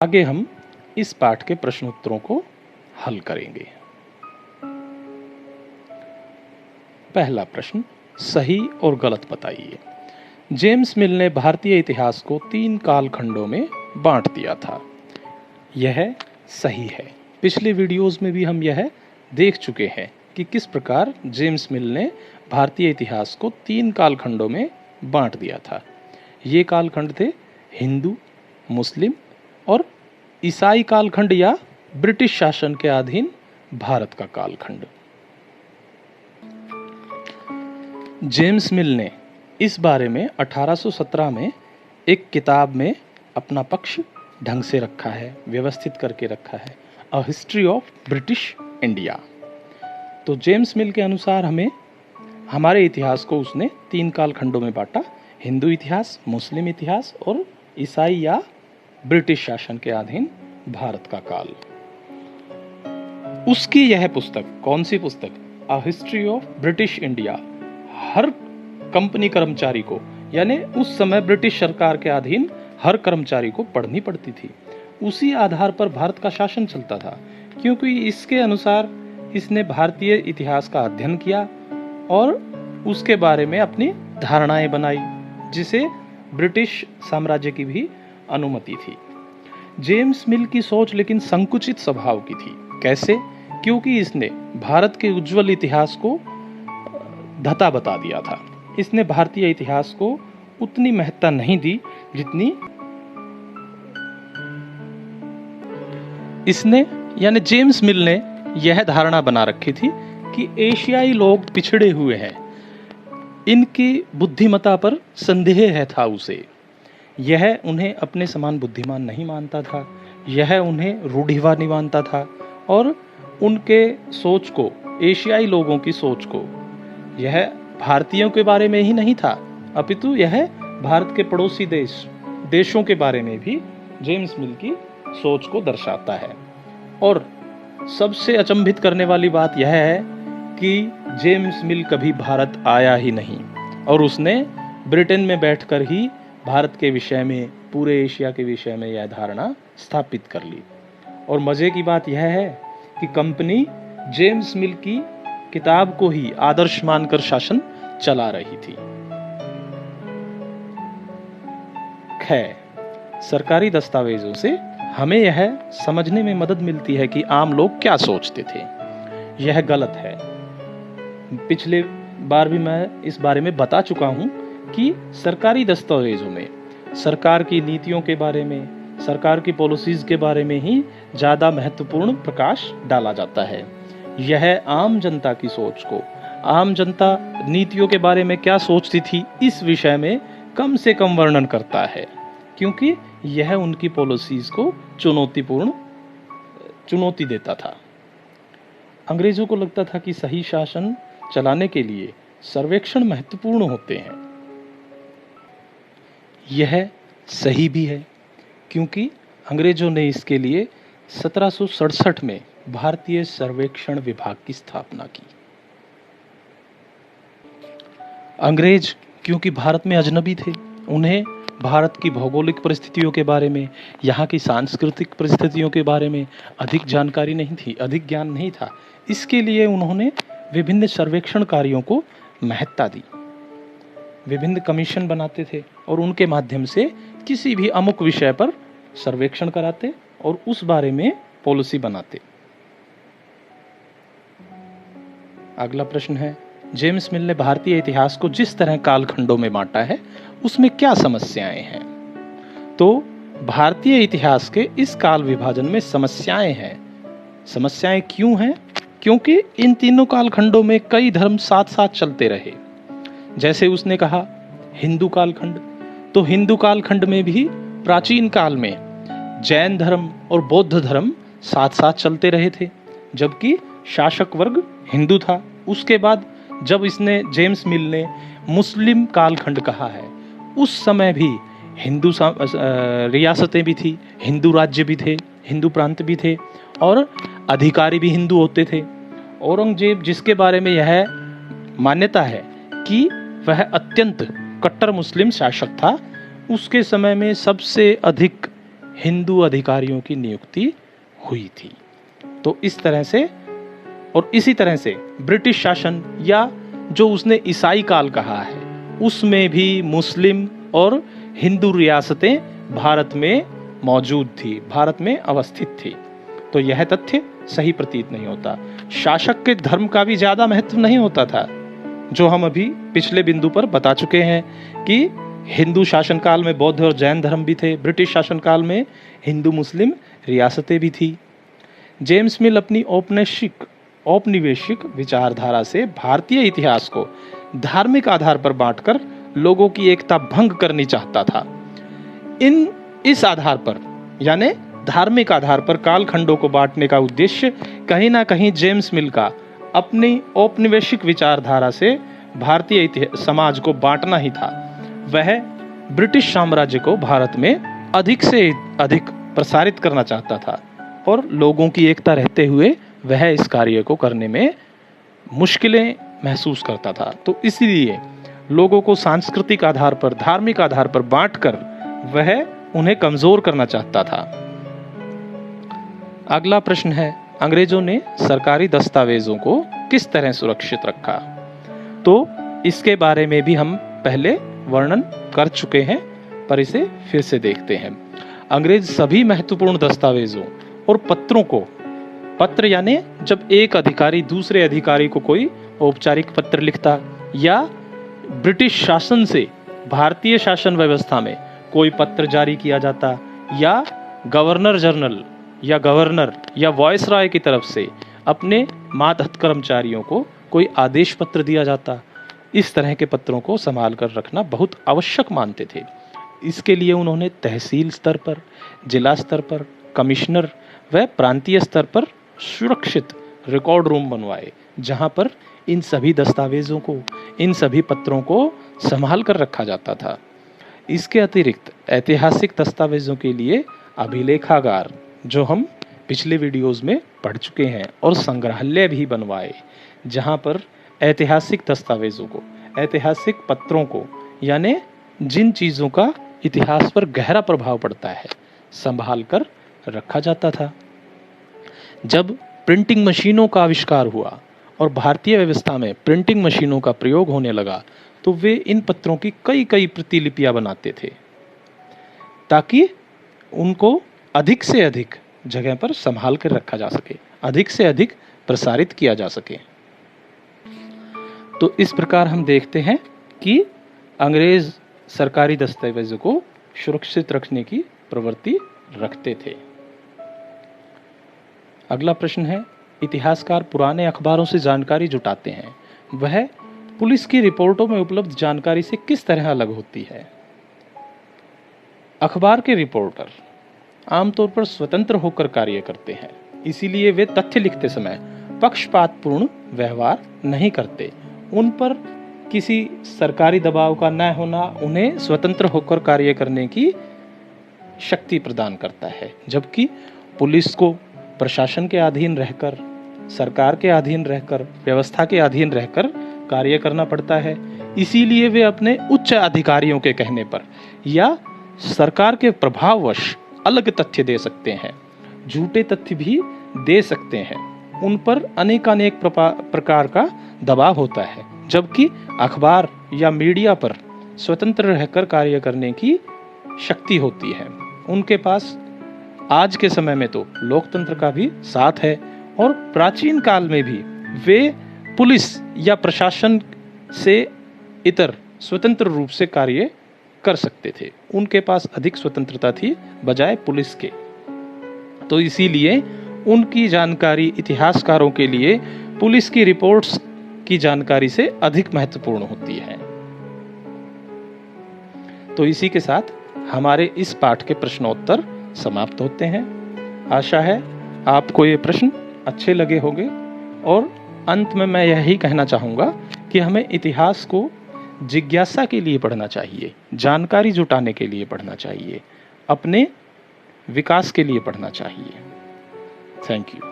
आगे हम इस पाठ के प्रश्नोत्तरों को हल करेंगे। पहला प्रश्न, सही और गलत बताइए। जेम्स मिल ने भारतीय इतिहास को 3 कालखंडों में बांट दिया था। यह सही है। पिछले वीडियोस में भी हम यह देख चुके हैं कि किस प्रकार जेम्स मिल ने भारतीय इतिहास को 3 कालखंडों में बांट दिया था। ये कालखंड थे हिंदू, मुस्लिम और ईसाई कालखंड या ब्रिटिश शासन के अधीन भारत का कालखंड। जेम्स मिल ने इस बारे में 1817 में एक किताब में अपना पक्ष ढंग से रखा है, व्यवस्थित करके रखा है, a history of British India. तो जेम्स मिल के अनुसार हमारे इतिहास को उसने 3 कालखंडों में बांटा, हिंदू इतिहास, मुस्लिम इतिहास और ईसाई या ब्रिटिश शासन के अधीन भारत का काल। उसकी यह पुस्तक, कौन सी पुस्तक? A history of British India, her company कर्मचारी को, यानी उस समय ब्रिटिश सरकार के अधीन हर कर्मचारी को पढ़नी पड़ती थी। उसी आधार पर भारत का शासन चलता था, क्योंकि इसके अनुसार इसने भारतीय इतिहास का अध्ययन किया और उसके बारे में अपनी धारणाएं बनाई, जिसे ब्रिटिश साम्राज्य की भी अनुमति थी। जेम्स मिल की सोच लेकिन संकुचित स्वभाव की थी। कैसे? क्योंकि इसने भारत के उज्जवल इतिहास को धता बता दिया था। इसने भारतीय इतिहास को उतनी महत्ता नहीं दी जितनी इसने, यानी जेम्स मिल ने यह धारणा बना रखी थी कि एशियाई लोग पिछड़े हुए हैं, इनकी बुद्धिमत्ता पर संदेह है था उसे। यह उन्हें अपने समान बुद्धिमान नहीं मानता था, यह उन्हें रूढ़िवादी मानता था और उनके सोच को, एशियाई लोगों की सोच को, यह भारतीयों के बारे में ही नहीं था, अपितु यह भारत के पड़ोसी देशों के बारे में भी जेम्स मिल की सोच को दर्शाता है। और सबसे अचंभित करने वाली बात यह है कि जेम्स मिल कभी भारत आया ही नहीं और उसने ब्रिटेन में बैठकर ही भारत के विषय में, पूरे एशिया के विषय में यह धारणा स्थापित कर ली। और मजे की बात यह है कि कंपनी जेम्स मिल की किताब को ही आदर्श मानकर शासन चला रही थी। खैर, सरकारी दस्तावेजों से हमें यह समझने में मदद मिलती है कि आम लोग क्या सोचते थे। यह गलत है। पिछले बार भी मैं इस बारे में बता चुका हूं कि सरकारी दस्तावेजों में सरकार की नीतियों के बारे में, सरकार की पॉलिसीज के बारे में ही ज़्यादा महत्वपूर्ण प्रकाश डाला जाता है। यह आम जनता की सोच को, आम जनता नीतियों के बारे में क्या सोचती थी, इस विषय में कम से कम वर्णन करता है, क्योंकि यह उनकी पॉलिसीज को चुनौती देता था। अंग्रेजों को लगता था कि सही शासन चलाने के लिए सर्वेक्षण महत्वपूर्ण होते हैं। यह सही भी है, क्योंकि अंग्रेजों ने इसके लिए 1767 में भारतीय सर्वेक्षण विभाग की स्थापना की। अंग्रेज क्योंकि भारत में अजनबी थे, उन्हें भारत की भौगोलिक परिस्थितियों के बारे में, यहाँ की सांस्कृतिक परिस्थितियों के बारे में अधिक जानकारी नहीं थी, अधिक ज्ञान नहीं था। इसके लिए उन्होंने विभिन्न सर्वेक्षण कार्यों को महत्ता दी। विभिन्न कमीशन बनाते थे और उनके माध्यम से किसी भी अमुक विषय पर सर्वेक्षण कराते और उस बारे में पॉलिसी बनाते। अगला प्रश्न है, जेम्स मिल ने भारतीय इतिहास को जिस तरह कालखंडों में बांटा है, उसमें क्या समस्याएं हैं? तो भारतीय इतिहास के इस काल विभाजन में समस्याएं हैं। समस्याएं क्यों हैं? क्योंकि इन तीनों कालखंडों में कई धर्म साथ साथ चलते रहे। जैसे उसने कहा हिंदू कालखंड, तो हिंदू कालखंड में भी प्राचीन काल में जैन धर्म और बौद्ध धर्म साथ साथ चलते रहे थे, जबकि शासक वर्ग हिंदू था। उसके बाद जब इसने, जेम्स मिल ने मुस्लिम कालखंड कहा है, उस समय भी हिंदू रियासतें भी थी, हिंदू राज्य भी थे, हिंदू प्रांत भी थे और अधिकारी भी हिंदू होते थे। औरंगजेब, जिसके बारे में यह मान्यता है कि वह अत्यंत कट्टर मुस्लिम शासक था, उसके समय में सबसे अधिक हिंदू अधिकारियों की नियुक्ति हुई थी। तो इस तरह से और इसी तरह से ब्रिटिश शासन या जो उसने ईसाई काल कहा है उसमें भी मुस्लिम और हिंदू रियासतें भारत में मौजूद थी, भारत में अवस्थित थी। तो यह तथ्य सही प्रतीत नहीं होता। शासक के धर्म का भी ज्यादा महत्व नहीं होता था, जो हम अभी पिछले बिंदु पर बता चुके हैं कि हिंदू शासनकाल में बौद्ध और जैन धर्म भी थे, ब्रिटिश शासनकाल में हिंदू मुस्लिम रियासतें भी थी। जेम्स मिल अपनी औपनिवेशिक विचारधारा से भारतीय इतिहास को धार्मिक आधार पर बांटकर लोगों की एकता भंग करनी चाहता था। इस आधार पर यानी धार्मिक आधार पर कालखंडों को बांटने का उद्देश्य कहीं ना कहीं जेम्स मिल का अपनी औपनिवेशिक विचारधारा से भारतीय समाज को बांटना ही था। वह ब्रिटिश साम्राज्य को भारत में अधिक से अधिक प्रसारित करना चाहता था और लोगों की एकता रहते हुए वह इस कार्य को करने में मुश्किलें महसूस करता था। तो इसलिए लोगों को सांस्कृतिक आधार पर, धार्मिक आधार पर बांटकर वह उन्हें कमजोर करना चाहता था। अगला प्रश्न है, अंग्रेजों ने सरकारी दस्तावेजों को किस तरह सुरक्षित रखा? तो इसके बारे में भी हम पहले वर्णन कर चुके हैं, पर इसे फिर से देखते हैं। अंग्रेज सभी महत्वपूर्ण दस्तावेजों और पत्रों को, पत्र यानी जब एक अधिकारी दूसरे अधिकारी को कोई औपचारिक पत्र लिखता या ब्रिटिश शासन से भारतीय शासन व्यवस्था में कोई पत्र जारी किया जाता या गवर्नर जनरल या गवर्नर या वायसराय की तरफ से अपने मातहत कर्मचारियों को कोई आदेश पत्र दिया जाता, इस तरह के पत्रों को संभाल कर रखना बहुत आवश्यक मानते थे। इसके लिए उन्होंने तहसील स्तर पर, जिला स्तर पर, कमिश्नर व प्रांतीय स्तर पर सुरक्षित रिकॉर्ड रूम बनवाए, जहां पर इन सभी दस्तावेजों को, इन सभी पत्रों को संभाल कर रखा जाता था। इसके अतिरिक्त ऐतिहासिक दस्तावेजों के लिए अभिलेखागार, जो हम पिछले वीडियोस में पढ़ चुके हैं, और संग्रहालय भी बनवाए, जहां पर ऐतिहासिक दस्तावेजों को, ऐतिहासिक पत्रों को, यानी जिन चीज़ों का इतिहास पर गहरा प्रभाव पड़ता है, संभाल कर रखा जाता था। जब प्रिंटिंग मशीनों का आविष्कार हुआ और भारतीय व्यवस्था में प्रिंटिंग मशीनों का प्रयोग होने लगा, तो वे इन पत्रों की कई कई प्रतिलिपियां बनाते थे ताकि उनको अधिक से अधिक जगह पर संभाल कर रखा जा सके, अधिक से अधिक प्रसारित किया जा सके। तो इस प्रकार हम देखते हैं कि अंग्रेज सरकारी दस्तावेजों को सुरक्षित रखने की प्रवृत्ति रखते थे। अगला प्रश्न है, इतिहासकार पुराने अखबारों से जानकारी जुटाते हैं, वह पुलिस की रिपोर्टों में उपलब्ध जानकारी से किस तरह अलग होती है? अखबार के रिपोर्टर आमतौर पर स्वतंत्र होकर कार्य करते हैं, इसीलिए वे तथ्य लिखते समय पक्षपातपूर्ण व्यवहार नहीं करते। उन पर किसी सरकारी दबाव का न होना उन्हें स्वतंत्र होकर कार्य करने की शक्ति प्रदान करता है, जबकि पुलिस को प्रशासन के अधीन रहकर, सरकार के अधीन रहकर, व्यवस्था के अधीन रहकर कार्य करना पड़ता है। इसीलिए वे अपने उच्च अधिकारियों के कहने पर या सरकार के प्रभाववश अलग तथ्य दे सकते हैं, झूठे तथ्य भी दे सकते हैं। उन पर अनेकानेक प्रकार का दबाव होता है, जबकि अखबार या मीडिया पर स्वतंत्र रहकर कार्य करने की शक्ति होती है। उनके पास आज के समय में तो लोकतंत्र का भी साथ है, और प्राचीन काल में भी वे पुलिस या प्रशासन से इतर स्वतंत्र रूप से कार्य कर सकते थे। उनके पास अधिक स्वतंत्रता थी बजाय पुलिस के। तो इसीलिए उनकी जानकारी इतिहासकारों के लिए पुलिस की रिपोर्ट्स की जानकारी से अधिक महत्वपूर्ण होती है। तो इसी के साथ हमारे इस पाठ के प्रश्नोत्तर समाप्त होते हैं। आशा है आपको ये प्रश्न अच्छे लगे होंगे, और अंत में मैं यही कहना चाहूँगा कि हमें इतिहास को जिज्ञासा के लिए पढ़ना चाहिए, जानकारी जुटाने के लिए पढ़ना चाहिए, अपने विकास के लिए पढ़ना चाहिए। Thank you.